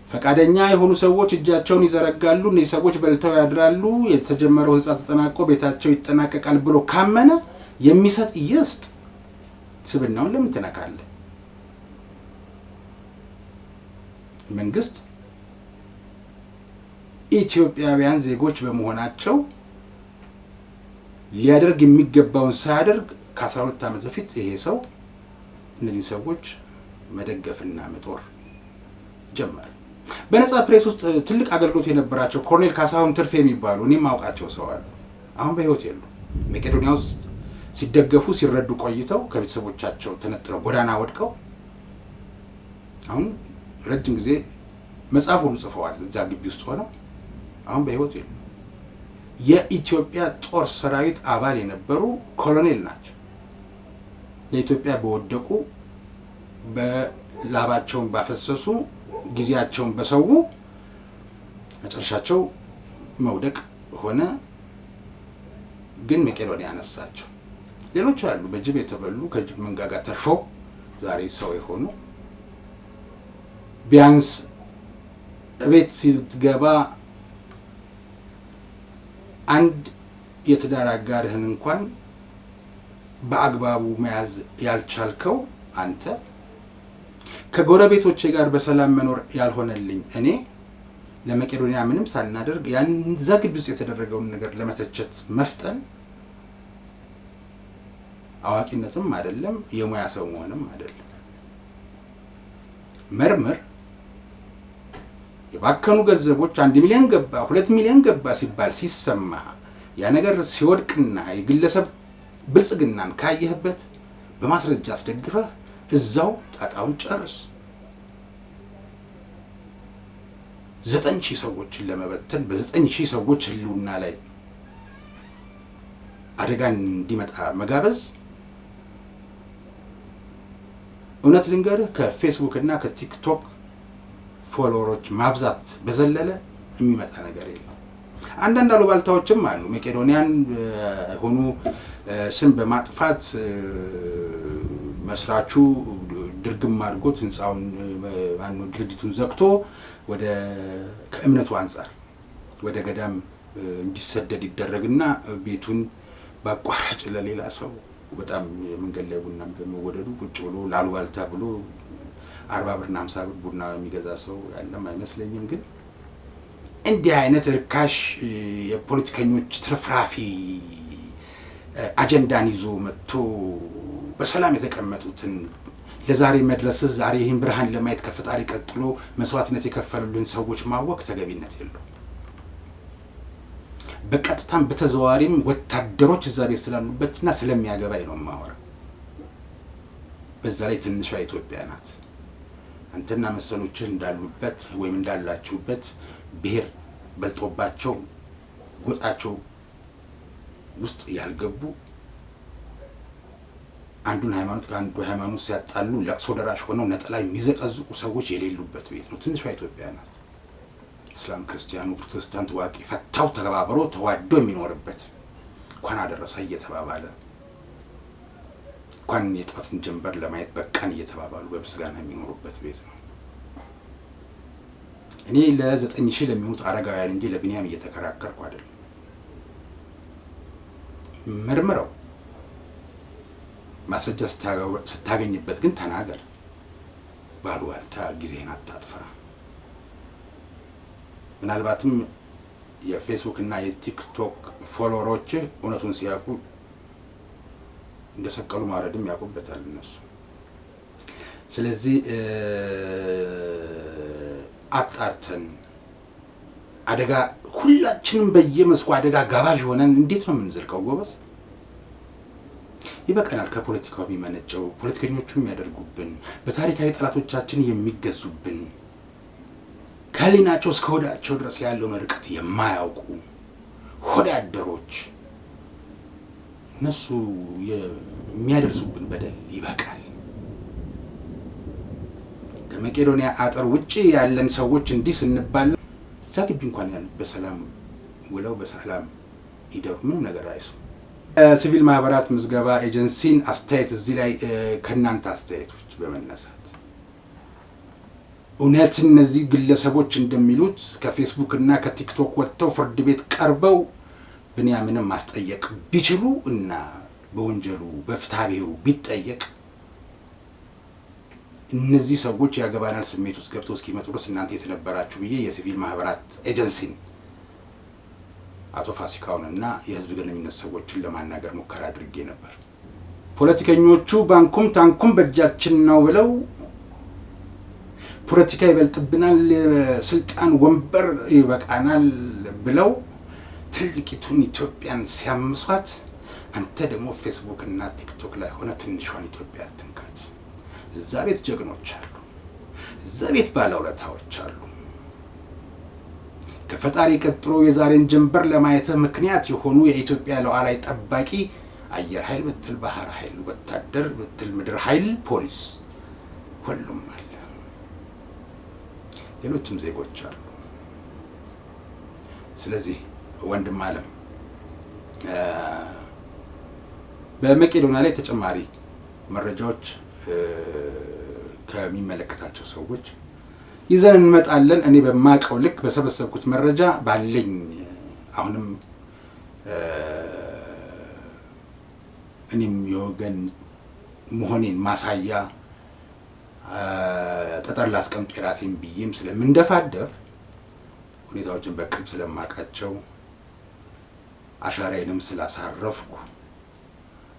ፈቃደኛ የሆኑ ሰዎች እጃቸውን ይዘረጋሉ እነዚህ ሰዎች በልተው ያድራሉ የተጀመረው ህንጻ ተጠናቆ ቤታቸው ይጠናቀቃል ብሎ ካመነ የሚሰጥ ይስጥ ስብናውን ለምን ተነካለ መንግስት ኢትዮጵያውያን ዜጎች በመሆናቸው ሊያደርግ የሚገባውን ሳያደርግ ከ12 ዓመት በፊት ይሄ ሰው እነዚህ ሰዎች መደገፍና መጦር ጀመረ በነጻ ፕሬስ ውስጥ ትልቅ አገልግሎት የነበራቸው ኮሎኔል ካሳሁን ትርፌ የሚባሉ እኔም ማውቃቸው ሰው አሉ አሁን በህይወት የሉ መቄዶንያ ውስጥ ሲደገፉ ሲረዱ ቆይተው ከቤተሰቦቻቸው ተነጥረው ጎዳና ወድቀው አሁን ረጅም ጊዜ መጽሐፍ ሁሉ ጽፈዋል እዛ ግቢ ውስጥ ሆነው አሁን በህይወት የሉ የኢትዮጵያ ጦር ሰራዊት አባል የነበሩ ኮሎኔል ናቸው ለኢትዮጵያ በወደቁ በላባቸውን ባፈሰሱ ጊዜያቸውን በሰው መጨረሻቸው መውደቅ ሆነ ግን መቄዶንያ ያነሳቸው ሌሎች አሉ በጅብ የተበሉ ከጅብ መንጋጋ ተርፈው ዛሬ ሰው የሆኑ ቢያንስ ቤት ሲትገባ አንድ የትዳር አጋርህን እንኳን በአግባቡ መያዝ ያልቻልከው አንተ ከጎረቤቶቼ ጋር በሰላም መኖር ያልሆነልኝ እኔ ለመቄዶንያ ምንም ሳናደርግ ያን ዘግብ ውስጥ የተደረገውን ነገር ለመተቸት መፍጠን አዋቂነትም አይደለም የሙያ ሰው መሆንም አይደለም መርምር የባከኑ ገንዘቦች 1 ሚሊዮን ገባ 2 ሚሊዮን ገባ ሲባል ሲሰማ ያ ነገር ሲወድቅና የግለሰብ ብልጽግናን ካየህበት በማስረጃ አስደግፈህ እዛው ጣጣውን ጨርስ 9000 ሰዎችን ለመበተን በ9000 ሰዎች ህልውና ላይ አደጋን እንዲመጣ መጋበዝ እውነት ልንገርህ ከፌስቡክ እና ከቲክቶክ ፎሎወሮች ማብዛት በዘለለ የሚመጣ ነገር የለም አንዳንድ አሉባልታዎችም አሉ መቄዶንያን ሆኑ ስም በማጥፋት መስራቹ ድርግም አድርጎት ህንጻውን ማን ድርጅቱን ዘግቶ ወደ ከእምነቱ አንፃር ወደ ገዳም እንዲሰደድ ይደረግና ቤቱን ባቋራጭ ለሌላ ሰው በጣም መንገድ ላይ ቡና በመወደዱ ቁጭ ብሎ ላሉባልታ ብሎ 40 ብርና 50 ብር ቡና የሚገዛ ሰው ያለም አይመስለኝም ግን እንዲህ አይነት ርካሽ የፖለቲከኞች ትርፍራፊ አጀንዳን ይዞ መጥቶ በሰላም የተቀመጡትን ለዛሬ መድረስ ዛሬ ይህን ብርሃን ለማየት ከፈጣሪ ቀጥሎ መስዋዕትነት የከፈሉልን ሰዎች ማወቅ ተገቢነት የለው በቀጥታም በተዘዋሪም ወታደሮች እዛ ቤት ስላሉበትና ስለሚያገባይ ነው ማወራ በዛ ላይ ትንሿ ኢትዮጵያ ናት አንተና መሰሎች እንዳሉበት ወይም እንዳላችሁበት ብሔር በልጦባቸው ጎጣቸው ውስጥ ያልገቡ አንዱን ሃይማኖት ከአንዱ ሃይማኖት ሲያጣሉ ለቅሶ ደራሽ ሆነው ነጠላ የሚዘቀዝቁ ሰዎች የሌሉበት ቤት ነው ትንሿ ኢትዮጵያ ናት እስላም ክርስቲያኑ ፕሮቴስታንት ዋቂ ፈታው ተባብሮ ተዋዶ የሚኖርበት እንኳን አደረሰ እየተባባለ እንኳን የጧትን ጀንበር ለማየት በቃን እየተባባሉ በምስጋና የሚኖሩበት ቤት ነው እኔ ለ9000 ለሚሆኑት አረጋውያን እንጂ ለብንያም እየተከራከርኩ አይደለም መርምረው ማስረጃ ስታገኝበት ግን ተናገር። ባሉባልታ ጊዜህን አታጥፋ። ምናልባትም የፌስቡክ እና የቲክቶክ ፎሎወሮች እውነቱን ሲያውቁ እንደሰቀሉ ማረድም ያውቁበታል እነሱ። ስለዚህ አጣርተን አደጋ ሁላችንም በየመስኩ አደጋ ጋባዥ ሆነን እንዴት ነው የምንዘልቀው ጎበዝ? ይበቃናል ከፖለቲካው የሚመነጨው ፖለቲከኞቹ የሚያደርጉብን በታሪካዊ ጠላቶቻችን የሚገዙብን ከሊናቸው እስከ ሆዳቸው ድረስ ያለውን ርቀት የማያውቁ ሆዳደሮች እነሱ የሚያደርሱብን በደል ይበቃል። ከመቄዶንያ አጥር ውጪ ያለን ሰዎች እንዲህ ስንባል እዛ ግቢ እንኳን ያሉት በሰላም ውለው በሰላም ይደሩ ምንም ነገር አይሱ። ሲቪል ማህበራት ምዝገባ ኤጀንሲን አስተያየት እዚህ ላይ ከናንተ አስተያየቶች በመነሳት እውነት እነዚህ ግለሰቦች እንደሚሉት ከፌስቡክ እና ከቲክቶክ ወጥተው ፍርድ ቤት ቀርበው ብንያምንም ማስጠየቅ ቢችሉ እና በወንጀሉ በፍትሐ ብሔሩ ቢጠየቅ እነዚህ ሰዎች ያገባናል ስሜት ውስጥ ገብተው እስኪመጡ ድረስ እናንተ የተነበራችሁ ብዬ የሲቪል ማህበራት ኤጀንሲን አቶ ፋሲካውንና የህዝብ ግንኙነት ሰዎችን ለማናገር ሙከራ አድርጌ ነበር። ፖለቲከኞቹ ባንኩም ታንኩም በእጃችን ነው ብለው ፖለቲካ ይበልጥብናል፣ ስልጣን ወንበር ይበቃናል ብለው ትልቂቱን ኢትዮጵያን ሲያምሷት አንተ ደግሞ ፌስቡክ እና ቲክቶክ ላይ ሆነ ትንሿን ኢትዮጵያ አትንካት። እዛ ቤት ጀግኖች አሉ፣ እዛ ቤት ባለውለታዎች አሉ። ከፈጣሪ ቀጥሎ የዛሬን ጀንበር ለማየት ምክንያት የሆኑ የኢትዮጵያ ሉዓላዊ ጠባቂ አየር ኃይል ብትል ባህር ኃይል ወታደር ብትል ምድር ኃይል ፖሊስ ሁሉም አለ። ሌሎችም ዜጎች አሉ። ስለዚህ ወንድም ዓለም በመቄዶንያ ላይ ተጨማሪ መረጃዎች ከሚመለከታቸው ሰዎች ይዘን እንመጣለን። እኔ በማቀው ልክ በሰበሰብኩት መረጃ ባለኝ አሁንም እኔም የወገን መሆኔን ማሳያ ጠጠር ላስቀምጥ የራሴን ብዬም ስለምንደፋደፍ ሁኔታዎችን በቅርብ ስለማቃቸው አሻራዬንም ስላሳረፍኩ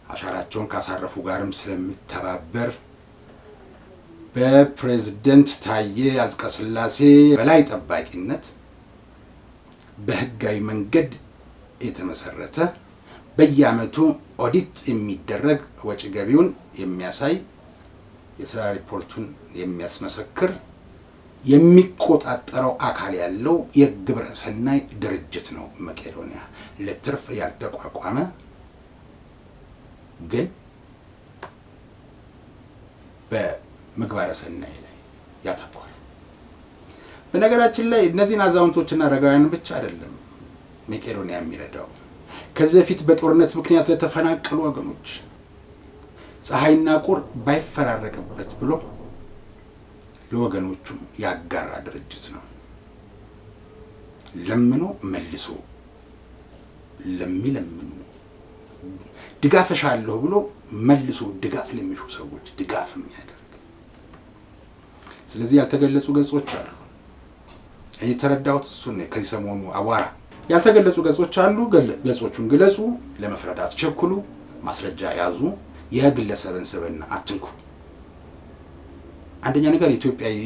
አሻራቸውን ካሳረፉ ጋርም ስለምተባበር በፕሬዝዳንት ታዬ አጽቀሥላሴ በላይ ጠባቂነት በህጋዊ መንገድ የተመሰረተ በየአመቱ ኦዲት የሚደረግ ወጪ ገቢውን የሚያሳይ የስራ ሪፖርቱን የሚያስመሰክር የሚቆጣጠረው አካል ያለው የግብረ ሰናይ ድርጅት ነው። መቄዶንያ ለትርፍ ያልተቋቋመ ግን በምግባረ ሰናይ ላይ ያተኮረ። በነገራችን ላይ እነዚህን አዛውንቶችና አረጋውያን ብቻ አይደለም መቄዶንያ የሚረዳው። ከዚህ በፊት በጦርነት ምክንያት ለተፈናቀሉ ወገኖች ፀሐይና ቁር ባይፈራረቅበት ብሎ ለወገኖቹም ያጋራ ድርጅት ነው። ለምኖ መልሶ ለሚለምኑ ድጋፍሻለሁ ብሎ መልሶ ድጋፍ ለሚሹ ሰዎች ድጋፍ የሚያደርግ። ስለዚህ ያልተገለጹ ገጾች አሉ። የተረዳሁት እሱን ነው። ከዚህ ሰሞኑ አቧራ ያልተገለጹ ገጾች አሉ። ገጾቹን ግለጹ። ለመፍረድ አትቸኩሉ። ማስረጃ ያዙ። የግለሰብን ስብዕና አትንኩ። አንደኛ ነገር ኢትዮጵያዊ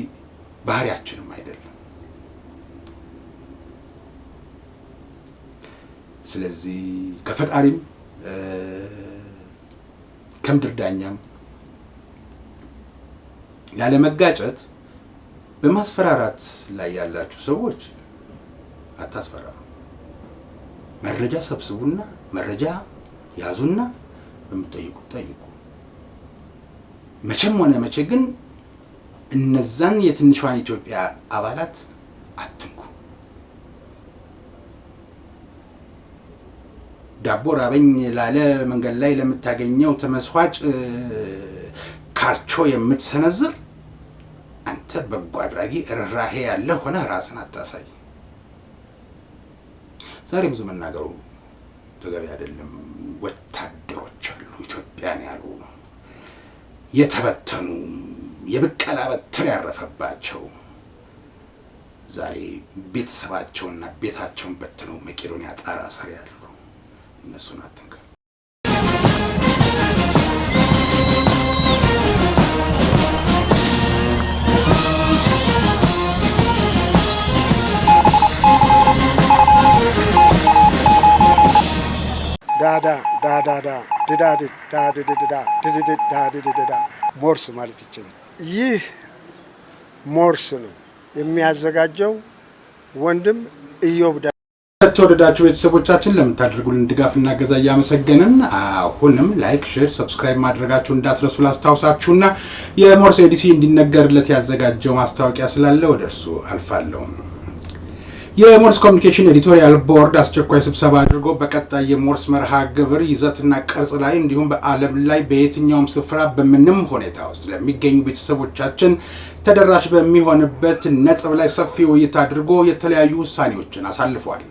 ባህሪያችንም አይደለም። ስለዚህ ከፈጣሪም ከምድር ዳኛም ያለ መጋጨት በማስፈራራት ላይ ያላችሁ ሰዎች አታስፈራሩ። መረጃ ሰብስቡና መረጃ ያዙና በመጠየቁት ጠይቁ። መቼም ሆነ መቼ ግን እነዛን የትንሿን ኢትዮጵያ አባላት አትንኩ። ዳቦ ራበኝ ላለ መንገድ ላይ ለምታገኘው ተመስዋጭ ካልቾ የምትሰነዝር አንተ በጎ አድራጊ ርህራሄ ያለ ሆነ ራስን አታሳይ። ዛሬ ብዙ መናገሩ ተገቢ አይደለም። ወታደሮች አሉ ኢትዮጵያን ያሉ የተበተኑ የብቀላ በትር ያረፈባቸው ዛሬ ቤተሰባቸውና ቤታቸውን በትነው መቄዶንያ ጣራ ስር ያሉ እነሱን አትንካ። ሞርስ ማለት ይችላል። ይህ ሞርስ ነው የሚያዘጋጀው ወንድም ኢዮብ። ተወደዳችሁ ቤተሰቦቻችን ለምታደርጉልን ድጋፍና እገዛ እያመሰገንን አሁንም ላይክ፣ ሼር፣ ሰብስክራይብ ማድረጋችሁን እንዳትረሱ ላስታውሳችሁና የሞርስ ኤዲሲ እንዲነገርለት ያዘጋጀው ማስታወቂያ ስላለ ወደ እርሱ አልፋለሁ። የሞርስ ኮሚኒኬሽን ኤዲቶሪያል ቦርድ አስቸኳይ ስብሰባ አድርጎ በቀጣይ የሞርስ መርሃ ግብር ይዘትና ቅርጽ ላይ እንዲሁም በዓለም ላይ በየትኛውም ስፍራ በምንም ሁኔታ ውስጥ ለሚገኙ ቤተሰቦቻችን ተደራሽ በሚሆንበት ነጥብ ላይ ሰፊ ውይይት አድርጎ የተለያዩ ውሳኔዎችን አሳልፏል።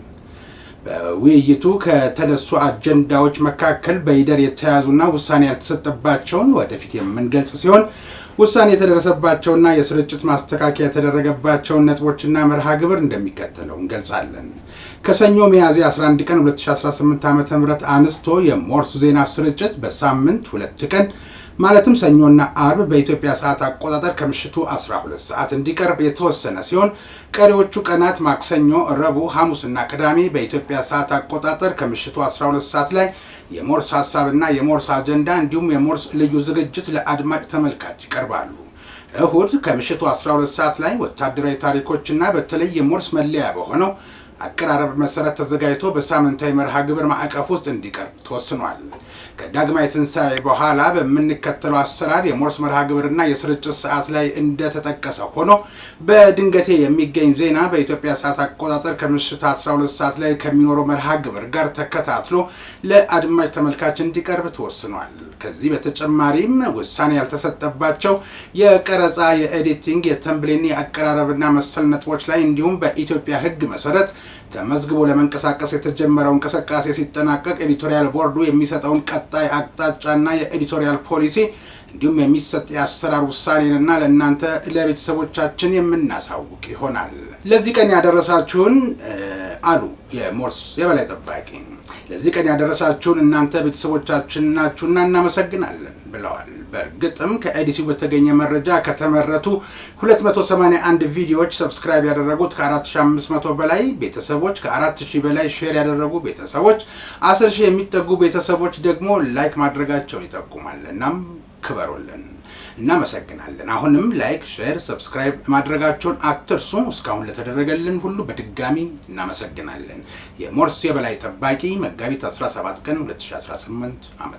በውይይቱ ከተነሱ አጀንዳዎች መካከል በይደር የተያዙና ውሳኔ ያልተሰጠባቸውን ወደፊት የምንገልጽ ሲሆን ውሳኔ የተደረሰባቸውና የስርጭት ማስተካከያ የተደረገባቸውን ነጥቦችና መርሃ ግብር እንደሚከተለው እንገልጻለን። ከሰኞ ሚያዝያ 11 ቀን 2018 ዓ.ም አንስቶ የሞርስ ዜና ስርጭት በሳምንት 2 ቀን ማለትም ሰኞና አርብ በኢትዮጵያ ሰዓት አቆጣጠር ከምሽቱ 12 ሰዓት እንዲቀርብ የተወሰነ ሲሆን ቀሪዎቹ ቀናት ማክሰኞ፣ ረቡዕ፣ ሐሙስና ቅዳሜ በኢትዮጵያ ሰዓት አቆጣጠር ከምሽቱ 12 ሰዓት ላይ የሞርስ ሐሳብና የሞርስ አጀንዳ እንዲሁም የሞርስ ልዩ ዝግጅት ለአድማጭ ተመልካች ይቀርባሉ። እሁድ ከምሽቱ 12 ሰዓት ላይ ወታደራዊ ታሪኮችና በተለይ የሞርስ መለያ በሆነው አቀራረብ መሰረት ተዘጋጅቶ በሳምንታዊ መርሃ ግብር ማዕቀፍ ውስጥ እንዲቀርብ ተወስኗል። ከዳግማይ ትንሣኤ በኋላ በምንከተለው አሰራር የሞርስ መርሃ ግብርና የስርጭት ሰዓት ላይ እንደተጠቀሰ ሆኖ በድንገቴ የሚገኝ ዜና በኢትዮጵያ ሰዓት አቆጣጠር ከምሽቱ 12 ሰዓት ላይ ከሚኖረው መርሃ ግብር ጋር ተከታትሎ ለአድማጭ ተመልካች እንዲቀርብ ተወስኗል። ከዚህ በተጨማሪም ውሳኔ ያልተሰጠባቸው የቀረጻ፣ የኤዲቲንግ፣ የተምብሌን፣ የአቀራረብና መሰል ነጥቦች ላይ እንዲሁም በኢትዮጵያ ሕግ መሰረት ተመዝግቦ ለመንቀሳቀስ የተጀመረው እንቅስቃሴ ሲጠናቀቅ ኤዲቶሪያል ቦርዱ የሚሰጠውን ቀጣይ አቅጣጫና የኤዲቶሪያል ፖሊሲ እንዲሁም የሚሰጥ የአሰራር ውሳኔንና ለእናንተ ለቤተሰቦቻችን የምናሳውቅ ይሆናል። ለዚህ ቀን ያደረሳችሁን አሉ የሞርስ የበላይ ጠባቂ፣ ለዚህ ቀን ያደረሳችሁን እናንተ ቤተሰቦቻችን ናችሁና እናመሰግናለን ብለዋል። በእርግጥም ከኤዲሲው በተገኘ መረጃ ከተመረቱ 281 ቪዲዮዎች ሰብስክራይብ ያደረጉት ከ4500 በላይ ቤተሰቦች፣ ከ4000 በላይ ሼር ያደረጉ ቤተሰቦች፣ 10000 የሚጠጉ ቤተሰቦች ደግሞ ላይክ ማድረጋቸውን ይጠቁማል። እናም ክበሩልን፣ እናመሰግናለን። አሁንም ላይክ፣ ሼር፣ ሰብስክራይብ ማድረጋቸውን አትርሱ። እስካሁን ለተደረገልን ሁሉ በድጋሚ እናመሰግናለን። የሞርስ የበላይ ጠባቂ መጋቢት 17 ቀን 2018 ዓ.ም